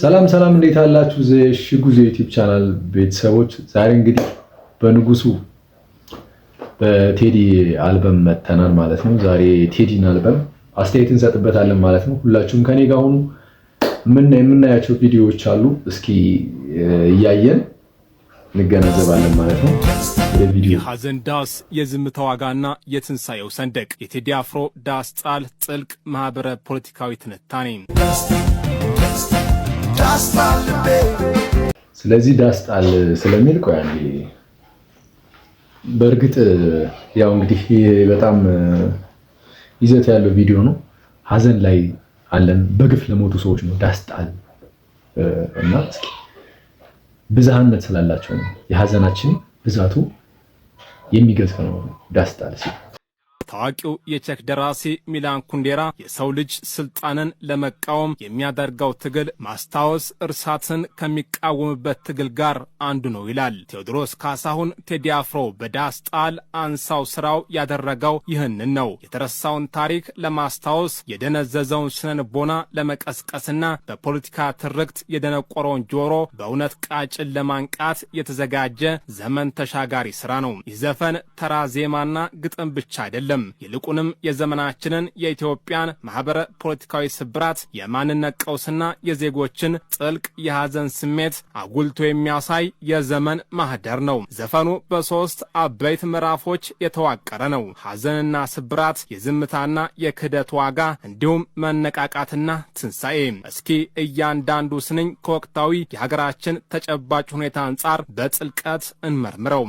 ሰላም ሰላም እንዴት አላችሁ? ዘሽጉዜ ዩቲዩብ ቻናል ቤተሰቦች ዛሬ እንግዲህ በንጉሱ በቴዲ አልበም መተናል ማለት ነው። ዛሬ ቴዲን አልበም አስተያየት እንሰጥበታለን ማለት ነው። ሁላችሁም ከኔ ጋር ሆኑ። የምናያቸው ቪዲዮዎች አሉ። እስኪ እያየን እንገነዘባለን ማለት ነው። የሐዘን ዳስ የዝምታ ዋጋና የትንሳኤው ሰንደቅ የቴዲ አፍሮ ዳስ ጣል ጥልቅ ማህበረ ፖለቲካዊ ትንታኔ። ስለዚህ ዳስ ጣል ስለሚል ቆይ አንዴ። በእርግጥ ያው እንግዲህ በጣም ይዘት ያለው ቪዲዮ ነው። ሐዘን ላይ አለን። በግፍ ለሞቱ ሰዎች ነው ዳስ ጣል እና ብዝሃነት ስላላቸው ነው የሐዘናችን ብዛቱ የሚገልጽ ነው ዳስ ጣል ሲል። ታዋቂው የቼክ ደራሲ ሚላን ኩንዴራ የሰው ልጅ ስልጣንን ለመቃወም የሚያደርገው ትግል ማስታወስ እርሳትን ከሚቃወምበት ትግል ጋር አንዱ ነው ይላል። ቴዎድሮስ ካሳሁን ቴዲ አፍሮ በዳስ ጣል አንሳው ስራው ያደረገው ይህንን ነው። የተረሳውን ታሪክ ለማስታወስ የደነዘዘውን ስነልቦና ለመቀስቀስና በፖለቲካ ትርክት የደነቆረውን ጆሮ በእውነት ቃጭን ለማንቃት የተዘጋጀ ዘመን ተሻጋሪ ስራ ነው። ይህ ዘፈን ተራ ዜማና ግጥም ብቻ አይደለም። ይልቁንም የዘመናችንን የኢትዮጵያን ማህበረ ፖለቲካዊ ስብራት፣ የማንነት ቀውስና የዜጎችን ጥልቅ የሐዘን ስሜት አጉልቶ የሚያሳይ የዘመን ማህደር ነው። ዘፈኑ በሶስት አበይት ምዕራፎች የተዋቀረ ነው። ሐዘንና ስብራት፣ የዝምታና የክህደት ዋጋ እንዲሁም መነቃቃትና ትንሣኤ። እስኪ እያንዳንዱ ስንኝ ከወቅታዊ የሀገራችን ተጨባጭ ሁኔታ አንጻር በጥልቀት እንመርምረው።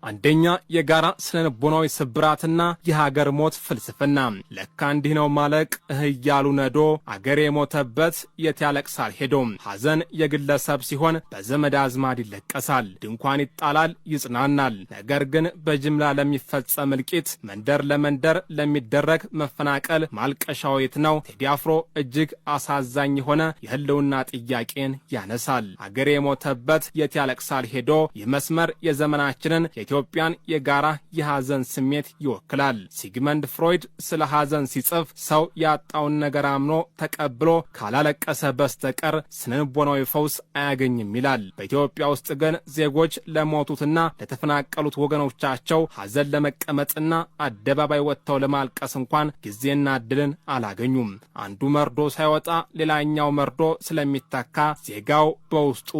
አንደኛ፣ የጋራ ስነልቦናዊ ስብራትና የሀገር ሞት ፍልስፍና። ለካ እንዲህ ነው ማለቅ እያሉ ነዶ አገር የሞተበት የት ያለቅሳል ሄዶ። ሐዘን የግለሰብ ሲሆን በዘመድ አዝማድ ይለቀሳል፣ ድንኳን ይጣላል፣ ይጽናናል። ነገር ግን በጅምላ ለሚፈጸም እልቂት፣ መንደር ለመንደር ለሚደረግ መፈናቀል ማልቀሻው የት ነው? ቴዲ አፍሮ እጅግ አሳዛኝ የሆነ የህልውና ጥያቄን ያነሳል። አገር የሞተበት የት ያለቅሳል ሄዶ ይህ መስመር የዘመናችንን የኢትዮጵያን የጋራ የሐዘን ስሜት ይወክላል። ሲግመንድ ፍሮይድ ስለ ሐዘን ሲጽፍ ሰው ያጣውን ነገር አምኖ ተቀብሎ ካላለቀሰ በስተቀር ስነልቦናዊ ፈውስ አያገኝም ይላል። በኢትዮጵያ ውስጥ ግን ዜጎች ለሞቱትና ለተፈናቀሉት ወገኖቻቸው ሐዘን ለመቀመጥና አደባባይ ወጥተው ለማልቀስ እንኳን ጊዜና እድልን አላገኙም። አንዱ መርዶ ሳይወጣ ሌላኛው መርዶ ስለሚተካ ዜጋው በውስጡ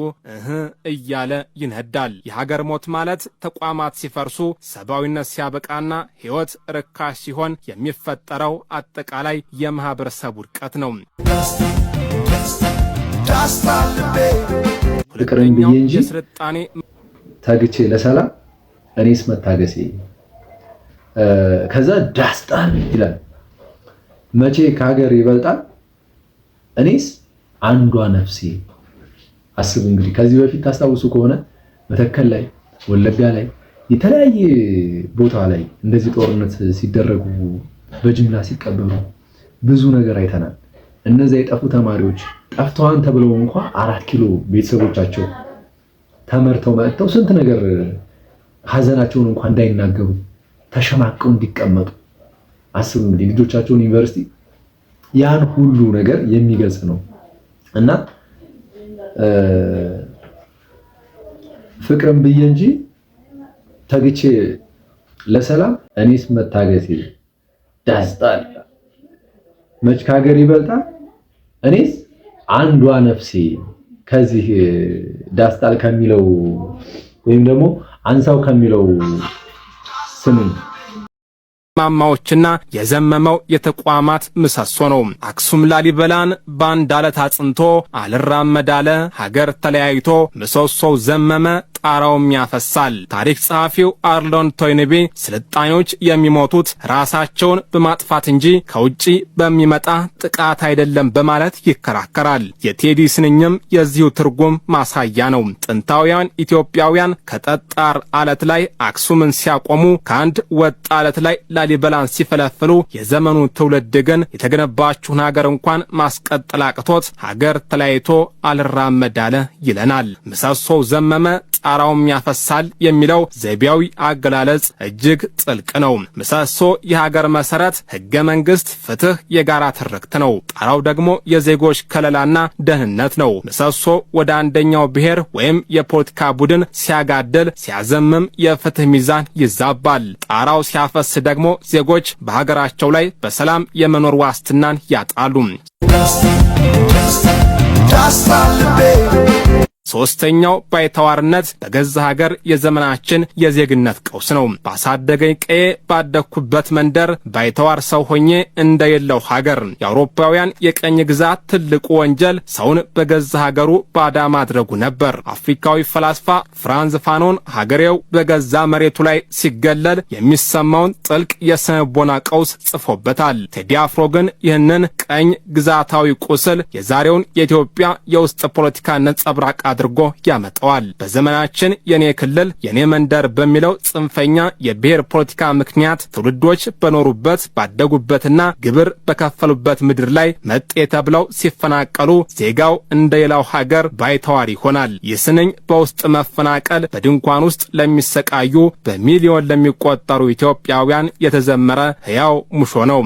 እያለ ይነዳል። የሀገር ሞት ማለት ተቋማት ሲፈርሱ፣ ሰብአዊነት ሲያበቃና ሕይወት ርካሽ ሲሆን የሚፈጠረው አጠቃላይ የማህበረሰብ ውድቀት ነው። ፍቅርን ብዬ እንጂ ታግቼ ለሰላም እኔስ መታገሴ። ከዛ ዳስ ጣል ይላል። መቼ ከሀገር ይበልጣል እኔስ አንዷ ነፍሴ። አስቡ እንግዲህ ከዚህ በፊት ታስታውሱ ከሆነ መተከል ላይ፣ ወለጋ ላይ፣ የተለያየ ቦታ ላይ እንደዚህ ጦርነት ሲደረጉ በጅምላ ሲቀበሩ ብዙ ነገር አይተናል። እነዚያ የጠፉ ተማሪዎች ጠፍተዋን ተብለው እንኳን 4 ኪሎ ቤተሰቦቻቸው ተመርተው መጥተው ስንት ነገር ሐዘናቸውን እንኳን እንዳይናገሩ ተሸማቀው እንዲቀመጡ አስቡ እንግዲህ ልጆቻቸውን ዩኒቨርሲቲ ያን ሁሉ ነገር የሚገልጽ ነው እና ፍቅርን ብዬ እንጂ ታግቼ ለሰላም እኔስ መታገሴ። ዳስ ጣል መች ከሀገር ይበልጣል እኔስ አንዷ ነፍሴ። ከዚህ ዳስ ጣል ከሚለው ወይም ደግሞ አንሳው ከሚለው ስም ማማዎችና የዘመመው የተቋማት ምሰሶ ነው። አክሱም ላሊበላን ባንድ አለት አጽንቶ አልራመዳለ ሀገር ተለያይቶ ምሰሶው ዘመመ ጣራውም ያፈሳል። ታሪክ ጸሐፊው አርሎን ቶይንቢ ስልጣኔዎች የሚሞቱት ራሳቸውን በማጥፋት እንጂ ከውጪ በሚመጣ ጥቃት አይደለም በማለት ይከራከራል። የቴዲ ስንኝም የዚሁ ትርጉም ማሳያ ነው። ጥንታውያን ኢትዮጵያውያን ከጠጣር አለት ላይ አክሱምን ሲያቆሙ ከአንድ ወጥ አለት ላይ ላሊበላን ሲፈለፍሉ የዘመኑ ትውልድ ግን የተገነባችውን ሀገር እንኳን ማስቀጠል አቅቶት ሀገር ተለያይቶ አልራመዳለ ይለናል። ምሰሶው ዘመመ ጣራውም ያፈሳል የሚለው ዘይቤያዊ አገላለጽ እጅግ ጥልቅ ነው። ምሰሶ የሀገር መሰረት፣ ህገ መንግስት፣ ፍትህ የጋራ ትርክት ነው። ጣራው ደግሞ የዜጎች ከለላና ደህንነት ነው። ምሰሶ ወደ አንደኛው ብሔር ወይም የፖለቲካ ቡድን ሲያጋድል ሲያዘምም የፍትህ ሚዛን ይዛባል። ጣራው ሲያፈስ ደግሞ ዜጎች በሀገራቸው ላይ በሰላም የመኖር ዋስትናን ያጣሉ። ሶስተኛው ባይተዋርነት በገዛ ሀገር የዘመናችን የዜግነት ቀውስ ነው። ባሳደገኝ ቀዬ ባደኩበት መንደር ባይተዋር ሰው ሆኜ እንደየለው ሀገር። የአውሮፓውያን የቀኝ ግዛት ትልቁ ወንጀል ሰውን በገዛ ሀገሩ ባዳ ማድረጉ ነበር። አፍሪካዊ ፈላስፋ ፍራንዝ ፋኖን ሀገሬው በገዛ መሬቱ ላይ ሲገለል የሚሰማውን ጥልቅ የስነልቦና ቀውስ ጽፎበታል። ቴዲ አፍሮ ግን ይህንን ቀኝ ግዛታዊ ቁስል የዛሬውን የኢትዮጵያ የውስጥ ፖለቲካ ነጸብራቅ አድርጎ ያመጣዋል። በዘመናችን የኔ ክልል የኔ መንደር በሚለው ጽንፈኛ የብሔር ፖለቲካ ምክንያት ትውልዶች በኖሩበት ባደጉበትና ግብር በከፈሉበት ምድር ላይ መጤ ተብለው ሲፈናቀሉ ዜጋው እንደሌላው ሀገር ባይተዋር ይሆናል። ይስንኝ በውስጥ መፈናቀል በድንኳን ውስጥ ለሚሰቃዩ በሚሊዮን ለሚቆጠሩ ኢትዮጵያውያን የተዘመረ ሕያው ሙሾ ነው።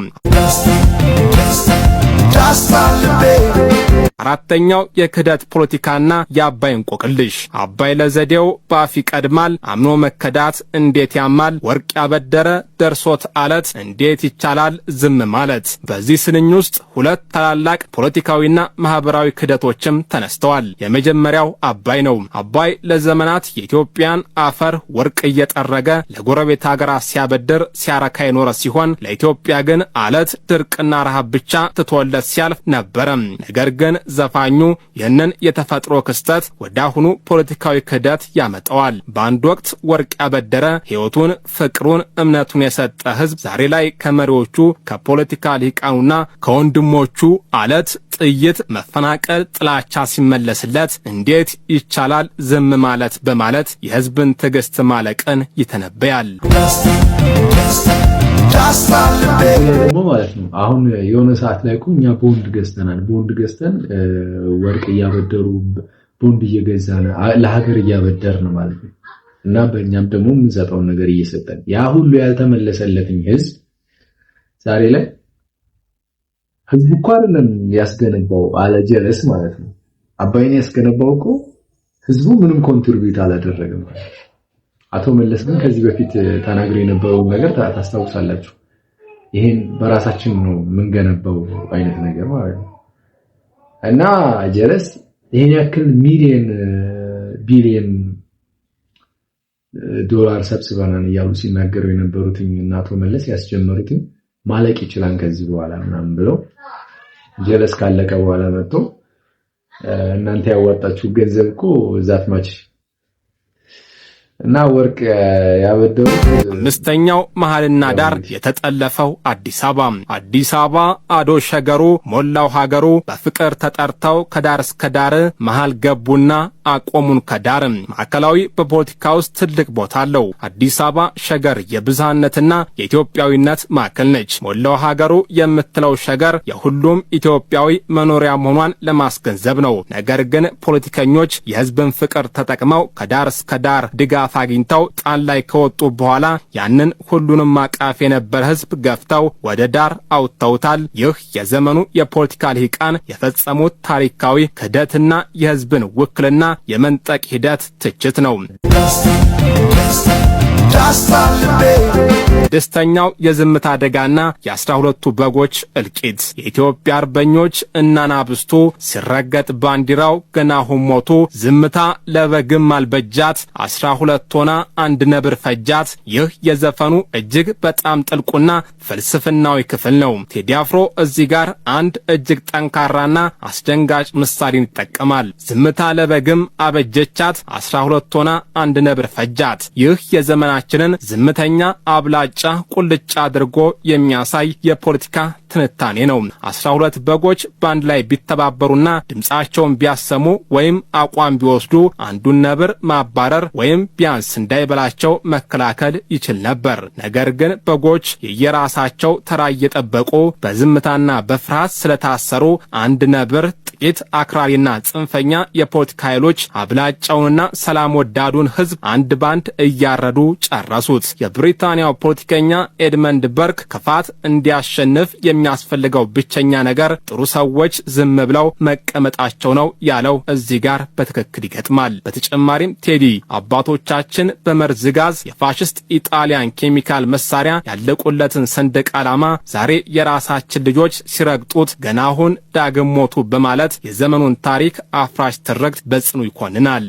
አራተኛው የክህደት ፖለቲካና የአባይ እንቆቅልሽ። አባይ ለዘዴው ባፍ ይቀድማል፣ አምኖ መከዳት እንዴት ያማል፣ ወርቅ ያበደረ ደርሶት አለት እንዴት ይቻላል ዝም ማለት። በዚህ ስንኝ ውስጥ ሁለት ታላላቅ ፖለቲካዊና ማህበራዊ ክህደቶችም ተነስተዋል። የመጀመሪያው አባይ ነው። አባይ ለዘመናት የኢትዮጵያን አፈር ወርቅ እየጠረገ ለጎረቤት ሀገራት ሲያበድር ሲያረካ የኖረ ሲሆን ለኢትዮጵያ ግን አለት ድርቅና ረሃብ ብቻ ትቶለት ሲያልፍ ነበረ። ነገር ግን ዘፋኙ ይህንን የተፈጥሮ ክስተት ወደ አሁኑ ፖለቲካዊ ክህደት ያመጣዋል። በአንድ ወቅት ወርቅ ያበደረ ሕይወቱን፣ ፍቅሩን፣ እምነቱን የሰጠ ህዝብ ዛሬ ላይ ከመሪዎቹ ከፖለቲካ ሊቃኑና ከወንድሞቹ አለት፣ ጥይት፣ መፈናቀል፣ ጥላቻ ሲመለስለት እንዴት ይቻላል ዝም ማለት በማለት የህዝብን ትዕግስት ማለቅን ይተነበያል። ደግሞ ማለት ነው አሁን የሆነ ሰዓት ላይ እኮ እኛ ቦንድ ገዝተናል። ቦንድ ገዝተን ወርቅ እያበደሩ ቦንድ እየገዛን ለሀገር እያበደርን ማለት ነው። እና በእኛም ደግሞ የምንሰጠውን ነገር እየሰጠን ያ ሁሉ ያልተመለሰለትኝ ህዝብ ዛሬ ላይ ህዝብ እኮ አይደለም ያስገነባው አለ ጀለስ ማለት ነው። አባይን ያስገነባው እኮ ህዝቡ ምንም ኮንትሪቢዩት አላደረገም ማለት ነው። አቶ መለስ ግን ከዚህ በፊት ተናግሮ የነበረው ነገር ታስታውሳላችሁ። ይሄን በራሳችን ነው የምንገነባው አይነት ነገር ማለት ነው። እና ጀለስ ይሄን ያክል ሚሊዮን ቢሊዮን ዶላር ሰብስበናል እያሉ ሲናገሩ የነበሩትኝ እና አቶ መለስ ያስጀመሩትኝ ማለቅ ይችላል ከዚህ በኋላ ምናምን ብለው ጀለስ ካለቀ በኋላ መጥቶ እናንተ ያዋጣችሁ ገንዘብ እኮ ዛት ማች እና ወርቅ ያበደሩ። አምስተኛው መሃልና ዳር የተጠለፈው አዲስ አበባ አዶ ሸገሩ ሞላው ሀገሩ በፍቅር ተጠርተው ከዳር እስከ ዳር መሃል ገቡና አቆሙን ከዳር። ማዕከላዊ በፖለቲካ ውስጥ ትልቅ ቦታ አለው። አዲስ አበባ ሸገር የብዝሃነትና የኢትዮጵያዊነት ማዕከል ነች። ሞላው ሀገሩ የምትለው ሸገር የሁሉም ኢትዮጵያዊ መኖሪያ መሆኗን ለማስገንዘብ ነው። ነገር ግን ፖለቲከኞች የህዝብን ፍቅር ተጠቅመው ከዳር እስከ ዳር ድጋፍ አግኝተው ጣን ላይ ከወጡ በኋላ ያንን ሁሉንም ማቃፍ የነበረ ህዝብ ገፍተው ወደ ዳር አውጥተውታል። ይህ የዘመኑ የፖለቲካ ልሂቃን የፈጸሙት ታሪካዊ ክህደትና የህዝብን ውክልና የመንጠቅ ሂደት ትችት ነው። ስድስተኛው የዝምታ አደጋና የ12ቱ በጎች እልቂት። የኢትዮጵያ አርበኞች እናናብስቱ ሲረገጥ ባንዲራው ገና ሁሞቱ ዝምታ ለበግም አልበጃት 12 ሆና አንድ ነብር ፈጃት። ይህ የዘፈኑ እጅግ በጣም ጥልቁና ፍልስፍናዊ ክፍል ነው። ቴዲ አፍሮ እዚህ ጋር አንድ እጅግ ጠንካራና አስደንጋጭ ምሳሌን ይጠቀማል። ዝምታ ለበግም አበጀቻት 12 ሆና አንድ ነብር ፈጃት። ይህ የዘመናችንን ዝምተኛ አብላጫ ቁልጫ አድርጎ የሚያሳይ የፖለቲካ ትንታኔ ነው። 12 በጎች ባንድ ላይ ቢተባበሩና ድምጻቸውን ቢያሰሙ ወይም አቋም ቢወስዱ አንዱን ነብር ማባረር ወይም ቢያንስ እንዳይበላቸው መከላከል ይችል ነበር። ነገር ግን በጎች የየራሳቸው ተራ እየጠበቁ በዝምታና በፍርሃት ስለታሰሩ አንድ ነብር ጥቂት አክራሪና ጽንፈኛ የፖለቲካ ኃይሎች አብላጫውንና ሰላም ወዳዱን ህዝብ አንድ ባንድ እያረዱ ጨረሱት። የብሪታንያው ፖለቲከኛ ኤድመንድ በርክ ክፋት እንዲያሸንፍ የሚያስፈልገው ብቸኛ ነገር ጥሩ ሰዎች ዝም ብለው መቀመጣቸው ነው ያለው እዚህ ጋር በትክክል ይገጥማል። በተጨማሪም ቴዲ አባቶቻችን በመርዝ ጋዝ የፋሽስት ኢጣሊያን ኬሚካል መሳሪያ ያለቁለትን ሰንደቅ ዓላማ ዛሬ የራሳችን ልጆች ሲረግጡት ገና አሁን ዳግም ሞቱ በማለት የዘመኑን ታሪክ አፍራሽ ትርክት በጽኑ ይኮንናል።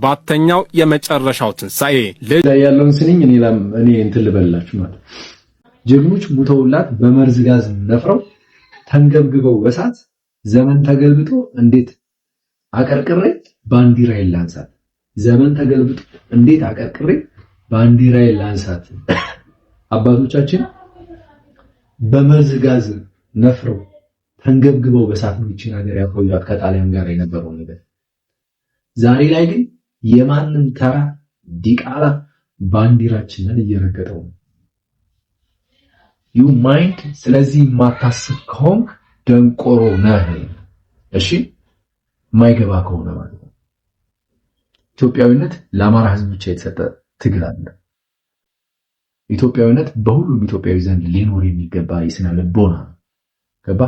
ባተኛው የመጨረሻው ትንሳኤ ልጅ ላይ ያለውን ስንኝ እኔ እንትን ልበላችሁ ማለት ጀግኖች ሙተውላት በመርዝ ጋዝ ነፍረው ተንገብግበው በሳት ዘመን ተገልብጦ እንዴት አቀርቅሬ ባንዲራዬን ላንሳት ዘመን ተገልብጦ እንዴት አቀርቅሬ ባንዲራዬን ላንሳት አባቶቻችን በመርዝ ጋዝ ነፍረው ተንገብግበው በሳት ነው ይቺን ሀገር ያቆዩት ከጣሊያን ጋር የነበረው ነገር ዛሬ ላይ ግን የማንም ተራ ዲቃላ ባንዲራችንን እየረገጠው ነው ዩ ማይንድ ስለዚህ ማታስብ ከሆንክ ደንቆሮ ነህ እሺ ማይገባ ከሆነ ማለት ነው ኢትዮጵያዊነት ለአማራ ህዝብ ብቻ የተሰጠ ትግል አለ ኢትዮጵያዊነት በሁሉም ኢትዮጵያዊ ዘንድ ሊኖር የሚገባ የስነ ልቦና ገባ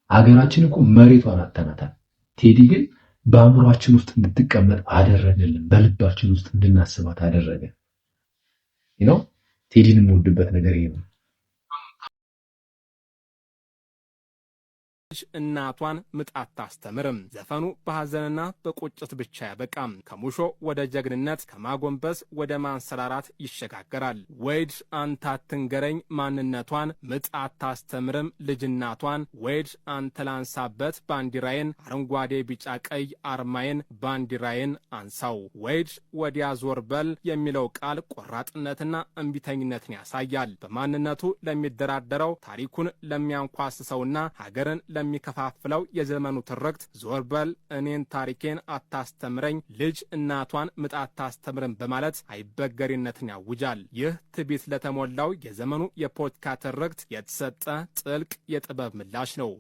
አገራችን እኮ መሬቷን አጥተናታል ቴዲ ግን በአእምሯችን ውስጥ እንድትቀመጥ አደረገልን በልባችን ውስጥ እንድናስባት አደረገ ቴዲን የምወድበት ነገር ይሄ ነው እናቷን ምጥ አታስተምርም። ዘፈኑ በሐዘንና በቁጭት ብቻ ያበቃም። ከሙሾ ወደ ጀግንነት ከማጎንበስ ወደ ማንሰራራት ይሸጋገራል። ወይድ አንተ አትንገረኝ ማንነቷን ምጥ አታስተምርም ልጅናቷን ወይድ አንተ ላንሳበት ባንዲራዬን አረንጓዴ ቢጫ ቀይ አርማዬን ባንዲራዬን አንሳው ወይድ ወዲያ ዞር በል የሚለው ቃል ቆራጥነትና እንቢተኝነትን ያሳያል። በማንነቱ ለሚደራደረው ታሪኩን ለሚያንኳስሰውና ሀገርን ለሚከፋፍለው የዘመኑ ትርክት ዞር በል እኔን ታሪኬን አታስተምረኝ ልጅ እናቷን ምጥ አታስተምርም በማለት አይበገሪነትን ያውጃል። ይህ ትዕቢት ለተሞላው የዘመኑ የፖለቲካ ትርክት የተሰጠ ጥልቅ የጥበብ ምላሽ ነው።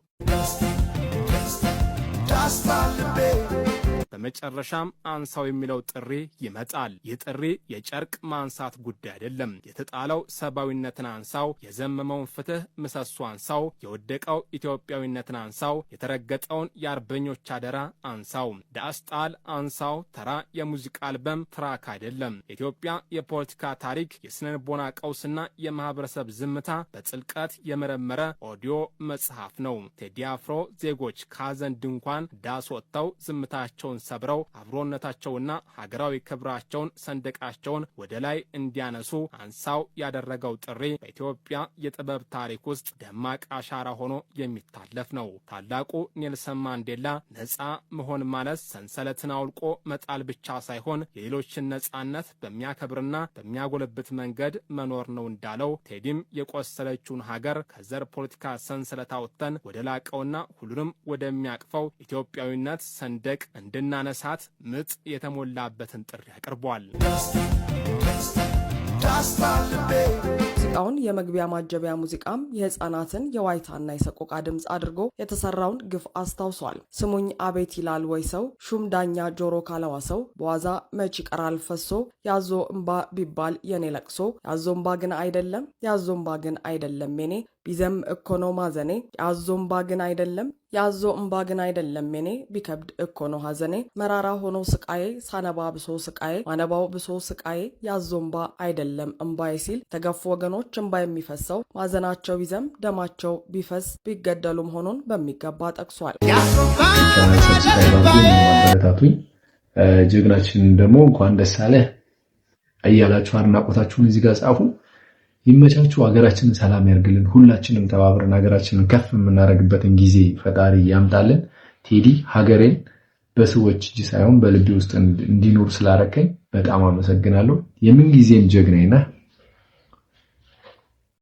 በመጨረሻም አንሳው የሚለው ጥሪ ይመጣል። ይህ ጥሪ የጨርቅ ማንሳት ጉዳይ አይደለም። የተጣለው ሰብአዊነትን አንሳው፣ የዘመመውን ፍትህ ምሰሶ አንሳው፣ የወደቀው ኢትዮጵያዊነትን አንሳው፣ የተረገጠውን የአርበኞች አደራ አንሳው። ዳስጣል አንሳው ተራ የሙዚቃ አልበም ትራክ አይደለም። የኢትዮጵያ የፖለቲካ ታሪክ የስነልቦና ቀውስና የማህበረሰብ ዝምታ በጥልቀት የመረመረ ኦዲዮ መጽሐፍ ነው። ቴዲ አፍሮ ዜጎች ከሀዘን ድንኳን ዳስ ወጥተው ዝምታቸውን ሰብረው አብሮነታቸውና ሀገራዊ ክብራቸውን ሰንደቃቸውን ወደ ላይ እንዲያነሱ አንሳው ያደረገው ጥሪ በኢትዮጵያ የጥበብ ታሪክ ውስጥ ደማቅ አሻራ ሆኖ የሚታለፍ ነው። ታላቁ ኔልሰን ማንዴላ ነፃ መሆን ማለት ሰንሰለትን አውልቆ መጣል ብቻ ሳይሆን የሌሎችን ነፃነት በሚያከብርና በሚያጎለብት መንገድ መኖር ነው እንዳለው ቴዲም የቆሰለችውን ሀገር ከዘር ፖለቲካ ሰንሰለት አውጥተን ወደ ላቀውና ሁሉንም ወደሚያቅፈው ኢትዮጵያዊነት ሰንደቅ እንድናነሳት ምጥ የተሞላበትን ጥሪ አቅርቧል። ሙዚቃውን የመግቢያ ማጀቢያ ሙዚቃም የህፃናትን የዋይታና የሰቆቃ ድምፅ አድርጎ የተሰራውን ግፍ አስታውሷል። ስሙኝ አቤት ይላል ወይ ሰው ሹም ዳኛ ጆሮ ካለዋሰው በዋዛ መች ይቀራል ፈሶ ያዞ እምባ ቢባል የኔ ለቅሶ ያዞ እምባ ግን አይደለም ያዞ እምባ ግን አይደለም የኔ ቢዘም እኮ ነው ማዘኔ ያዞ እምባ ግን አይደለም ያዞ እምባ ግን አይደለም የኔ ቢከብድ እኮ ነው ሐዘኔ መራራ ሆኖ ስቃዬ ሳነባ ብሶ ስቃዬ ማነባው ብሶ ስቃዬ ያዞ እምባ አይደለም እምባዬ ሲል ተገፉ ወገኖች እምባ የሚፈሰው ማዘናቸው ቢዘም ደማቸው ቢፈስ ቢገደሉ መሆኑን በሚገባ ጠቅሷል። አበረታቱኝ ጀግናችን ደግሞ እንኳን ደስ አለ እያላችሁ አድናቆታችሁን እዚህ ጋር ጻፉ። ይመቻችሁ። ሀገራችንን ሰላም ያርግልን። ሁላችንም ተባብረን ሀገራችንን ከፍ የምናደርግበትን ጊዜ ፈጣሪ ያምጣልን። ቴዲ ሀገሬን በሰዎች እጅ ሳይሆን በልቤ ውስጥ እንዲኖር ስላረከኝ በጣም አመሰግናለሁ። የምን ጊዜም ጀግናዬ ነህ።